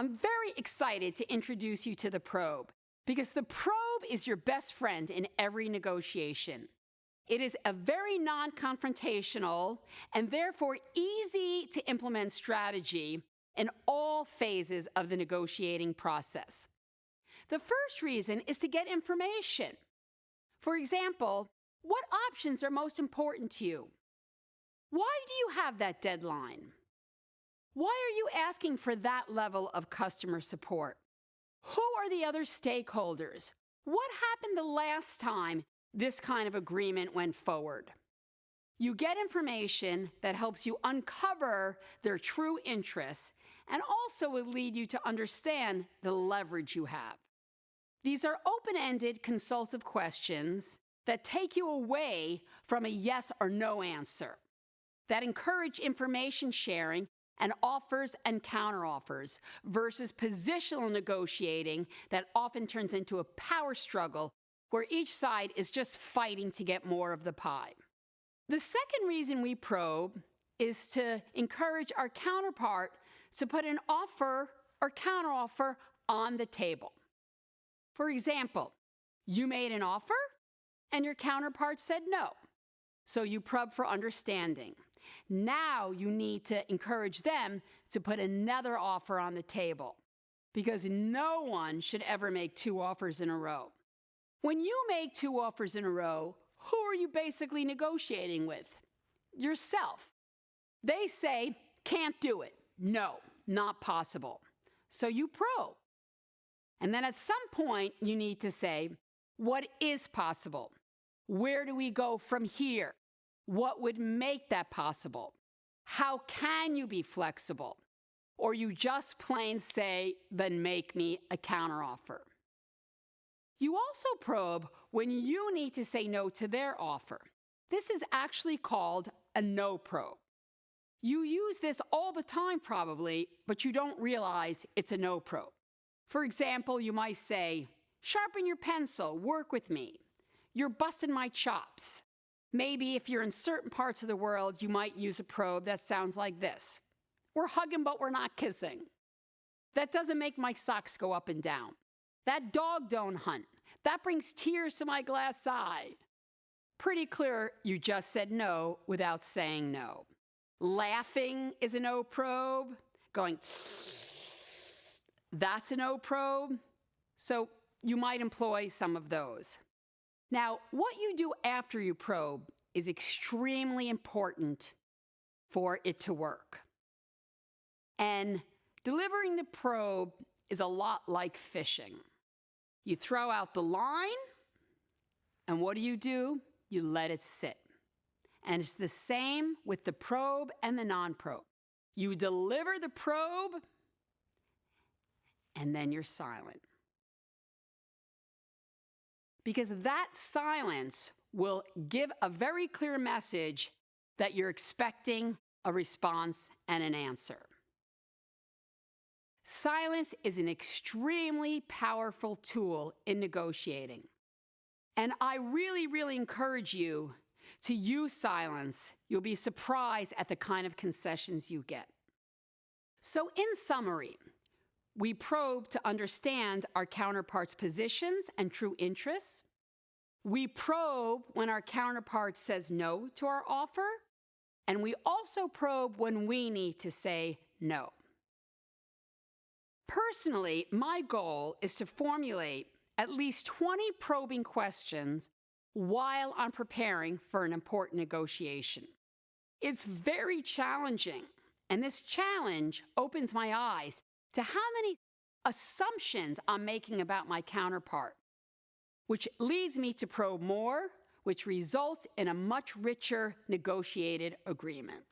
I'm very excited to introduce you to the probe because the probe is your best friend in every negotiation. It is a very non-confrontational and therefore easy to implement strategy in all phases of the negotiating process. The first reason is to get information. For example, what options are most important to you? Why do you have that deadline? Why are you asking for that level of customer support? Who are the other stakeholders? What happened the last time this kind of agreement went forward? You get information that helps you uncover their true interests and also will lead you to understand the leverage you have. These are open-ended consultative questions that take you away from a yes or no answer, that encourage information sharing and offers and counteroffers versus positional negotiating that often turns into a power struggle where each side is just fighting to get more of the pie. The second reason we probe is to encourage our counterpart to put an offer or counteroffer on the table. For example, you made an offer and your counterpart said no. So you probe for understanding. Now you need to encourage them to put another offer on the table because no one should ever make two offers in a row. When you make two offers in a row, who are you basically negotiating with? Yourself. They say, can't do it. No, not possible. So you probe. And then at some point, you need to say, what is possible? Where do we go from here? What would make that possible? How can you be flexible? Or you just plain say, then make me a counteroffer. You also probe when you need to say no to their offer. This is actually called a no probe. You use this all the time probably, but you don't realize it's a no probe. For example, you might say, sharpen your pencil, work with me. You're busting my chops. Maybe if you're in certain parts of the world, you might use a probe that sounds like this. We're hugging, but we're not kissing. That doesn't make my socks go up and down. That dog don't hunt. That brings tears to my glass eye. Pretty clear you just said no without saying no. Laughing is a no probe. Going, that's a no probe. So you might employ some of those. Now, what you do after you probe is extremely important for it to work. And delivering the probe is a lot like fishing. You throw out the line, and what do? You let it sit. And it's the same with the probe and the non-probe. You deliver the probe, and then you're silent. Because that silence will give a very clear message that you're expecting a response and an answer. Silence is an extremely powerful tool in negotiating. And I really, really encourage you to use silence. You'll be surprised at the kind of concessions you get. So in summary, we probe to understand our counterpart's positions and true interests. We probe when our counterpart says no to our offer. And we also probe when we need to say no. Personally, my goal is to formulate at least 20 probing questions while I'm preparing for an important negotiation. It's very challenging, and this challenge opens my eyes to how many assumptions I'm making about my counterpart, which leads me to probe more, which results in a much richer negotiated agreement.